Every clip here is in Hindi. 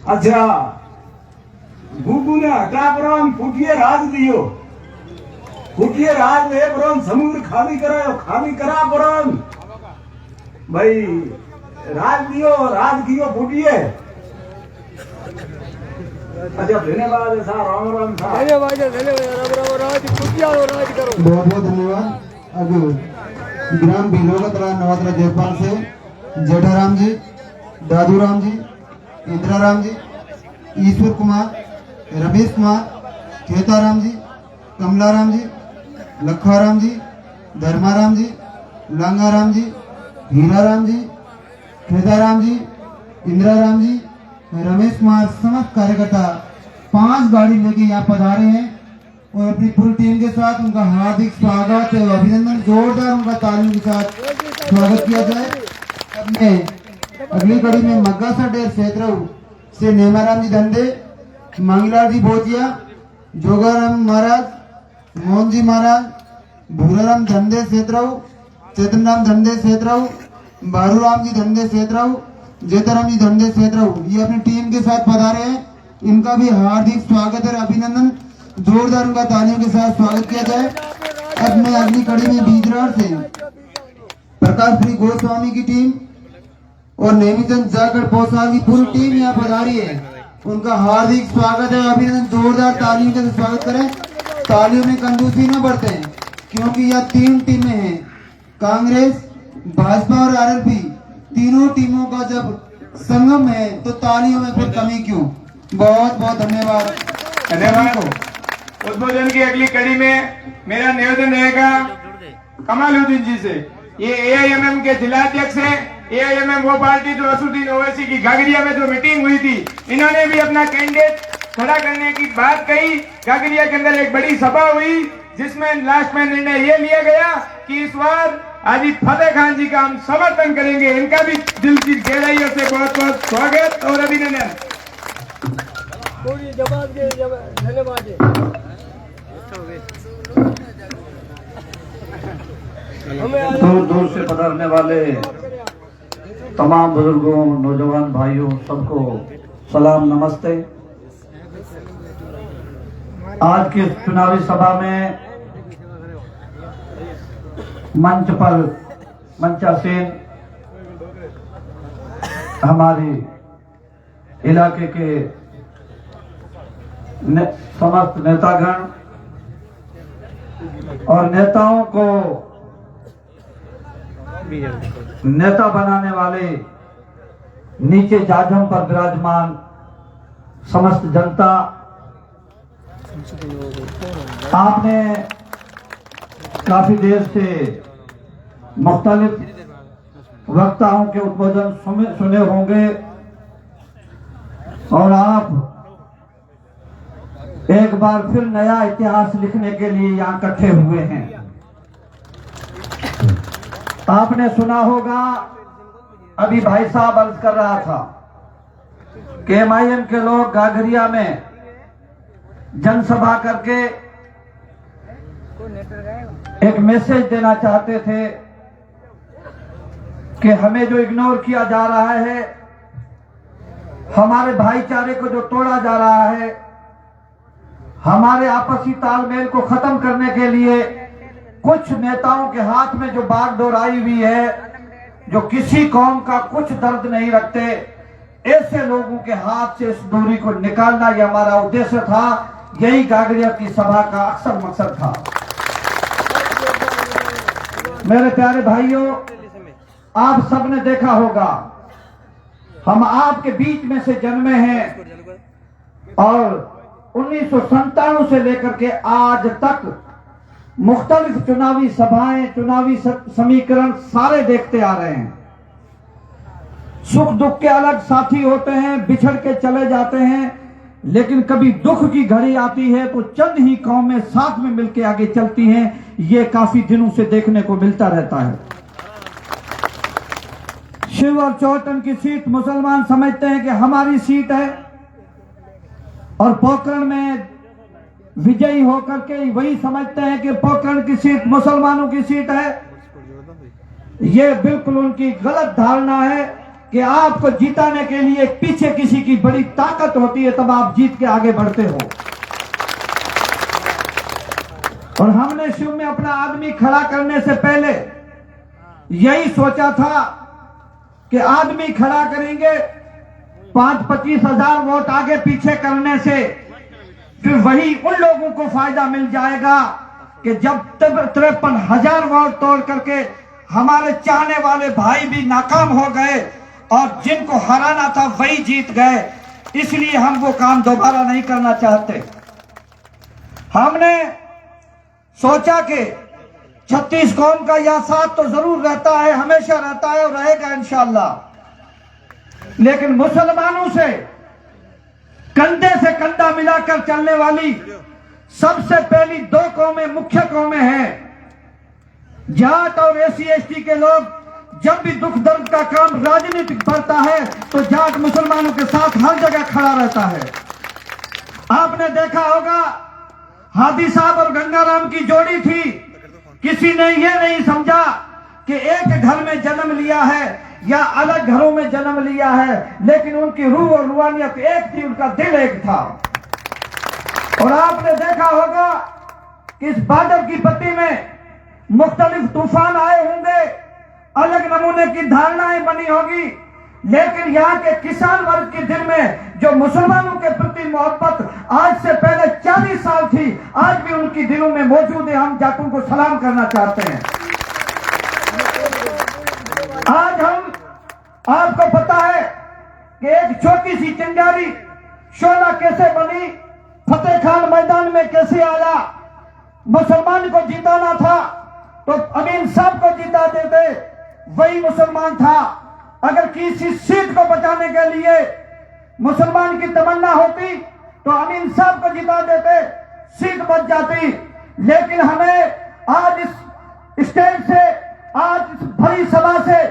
अच्छा गुगु ने हटा पर फूटिए राज दियो, फूटिए राज दे पर समुद्र खाली करायो, खाली करा पर भाई राज दियो, राज कियो फूटिए। अच्छा धन्यवाद सा, राम राम सा, धन्यवाद धन्यवाद, राज फूटिया राज करो। बहुत बहुत धन्यवाद। अब ग्राम बिलोगतरा नवात्रा जयपाल से जेठाराम जी, दादूराम जी, इंदिराराम जी, ईश्वर कुमार, रमेश कुमार, खेताराम जी, कमलाराम जी, लखाराम जी, धर्माराम जी, लांगाराम जी, हीराराम जी, खेताराम जी, इंदिराराम जी, रमेश कुमार समस्त कार्यकर्ता 5 गाड़ी लेके यहाँ पधारे हैं और अपनी पूरी टीम के साथ उनका हार्दिक स्वागत और अभिनंदन, जोरदार उनका तालियों के साथ स्वागत किया जाए। अपने अगली कड़ी में मग्गासा डेर क्षेत्र से नेमाराम जी धंधे, मांगलाल जी भोजिया, जोगाराम महाराज, मोहन जी महाराज, भूराराम धंधे क्षेत्र, चेतनराम धंधे क्षेत्र, बारूराम जी धंधे क्षेत्र, जेताराम जी धंधे क्षेत्र, ये अपनी टीम के साथ पधारे हैं। इनका भी हार्दिक स्वागत और अभिनंदन, जोरदार उनका तालियों के साथ स्वागत किया जाए। अब मैं अगली कड़ी में बीजरार से प्रकाश श्री गोस्वामी की टीम और नेमीचंद जाकर पोसार की पूरी टीम यहाँ पधारी है, उनका हार्दिक स्वागत है, अभिनंदन, जोरदार तालियों के साथ स्वागत करें। तालियों में कंजूसी न बरतें क्योंकि यह 3 टीमें हैं, कांग्रेस, भाजपा और आरएलपी, तीनों टीमों का जब संगम है तो तालियों में फिर कमी क्यों। बहुत बहुत धन्यवाद। धन्यवाद। उद्बोधन की अगली कड़ी में मेरा निवेदन रहेगा कमालुद्दीन जी से। ये एआईएमएम के जिलाध्यक्ष हैं। एआईएमएम वो पार्टी जो असुद्दीन ओवैसी की घाघरिया में जो मीटिंग हुई थी, इन्होंने भी अपना कैंडिडेट खड़ा करने की बात कही। घाघरिया के अंदर एक बड़ी सभा हुई जिसमें लास्ट में निर्णय ये लिया गया कि इस बार हाजी फतेह खान जी का हम समर्थन करेंगे। इनका भी दिल की गहराइयों से बहुत बहुत स्वागत और अभिनंदन। धन्यवाद। दूर दूर से पधारने वाले तमाम बुजुर्गों, नौजवान भाइयों, सबको सलाम, नमस्ते। आज की चुनावी सभा में मंच पर मंचासीन हमारी इलाके के समस्त नेतागण और नेताओं को नेता बनाने वाले नीचे जाजम पर विराजमान समस्त जनता, आपने काफी देर से मुख्तलिफ वक्ताओं के उद्बोधन सुने होंगे और आप एक बार फिर नया इतिहास लिखने के लिए यहाँ इकट्ठे हुए हैं। आपने सुना होगा, अभी भाई साहब अर्ज कर रहा था कि एमआईएम के लोग घाघरिया में जनसभा करके एक मैसेज देना चाहते थे कि हमें जो इग्नोर किया जा रहा है, हमारे भाईचारे को जो तोड़ा जा रहा है, हमारे आपसी तालमेल को खत्म करने के लिए कुछ नेताओं के हाथ में जो बागडोर आई हुई है, जो किसी कौम का कुछ दर्द नहीं रखते, ऐसे लोगों के हाथ से इस दूरी को निकालना ये हमारा उद्देश्य था। यही घाघरिया की सभा का अक्सर मकसद था। मेरे प्यारे भाइयों, आप सबने देखा होगा, हम आपके बीच में से जन्मे हैं और 1997 से लेकर के आज तक मुख्तलिफ चुनावी सभाएं, चुनावी समीकरण सारे देखते आ रहे हैं। सुख दुख के अलग साथी होते हैं, बिछड़ के चले जाते हैं, लेकिन कभी दुख की घड़ी आती है तो चंद ही कौमें साथ में मिलकर आगे चलती हैं। ये काफी दिनों से देखने को मिलता रहता है। शिव और चौटन की सीट मुसलमान समझते हैं कि हमारी सीट है और पोखरण में विजयी होकर के वही समझते हैं कि पोखरण की सीट मुसलमानों की सीट है। ये बिल्कुल उनकी गलत धारणा है कि कि आपको जिताने के लिए पीछे किसी की बड़ी ताकत होती है, तब आप जीत के आगे बढ़ते हो। और हमने शुरू में अपना आदमी खड़ा करने से पहले यही सोचा था कि आदमी खड़ा करेंगे, 5-25 हजार वोट आगे पीछे करने से फिर वही उन लोगों को फायदा मिल जाएगा कि जब 53,000 वोट तोड़ करके हमारे चाहने वाले भाई भी नाकाम हो गए और जिनको हराना था वही जीत गए, इसलिए हम वो काम दोबारा नहीं करना चाहते। हमने सोचा कि 36 कौम का यह साथ तो जरूर रहता है, हमेशा रहता है और रहेगा इंशाअल्लाह, लेकिन मुसलमानों से कंधे से कंधा मिलाकर चलने वाली सबसे पहली 2 कौमें मुख्य कौमें हैं। जाट और SC/ST के लोग जब भी दुख दर्द का काम राजनीतिक पड़ता है तो जाट मुसलमानों के साथ हर जगह खड़ा रहता है। आपने देखा होगा हादी साहब और गंगाराम की जोड़ी थी, किसी ने यह नहीं समझा कि एक घर में जन्म लिया है या अलग घरों में जन्म लिया है, लेकिन उनकी रूह और रूहानियत एक थी, उनका दिल एक था। और आपने देखा होगा कि इस बादल की पट्टी में मुख्तलिफ तूफान आए होंगे, अलग नमूने की धारणाएं बनी होगी, लेकिन यहाँ के किसान वर्ग के दिल में जो मुसलमानों के प्रति मोहब्बत आज से पहले 40 साल थी, आज भी उनकी दिलों में मौजूद है। हम जाटों को सलाम करना चाहते हैं। आज हम आपको पता है कि एक छोटी सी चिंगारी शोला कैसे बनी, फतेह खान मैदान में कैसे आया। मुसलमान को जिताना था तो अमीन साहब को जिता देते, वही मुसलमान था। अगर किसी सीट को बचाने के लिए मुसलमान की तमन्ना होती तो अमीन साहब को जिता देते, सीट बच जाती। लेकिन हमें आज इस स्टेज से, आज इस भरी सभा से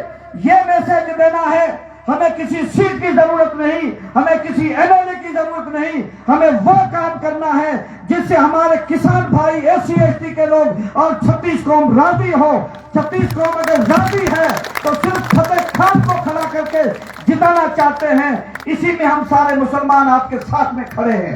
ये मैसेज देना है, हमें किसी सीट की जरूरत नहीं, हमें किसी MLA की जरूरत नहीं, हमें वो काम करना है जिससे हमारे किसान भाई, SC/ST के लोग और 36 कौम राजी हो। 36 कौम अगर राजी है तो सिर्फ फतेह खान को खड़ा करके जिताना चाहते हैं। इसी में हम सारे मुसलमान आपके साथ में खड़े हैं।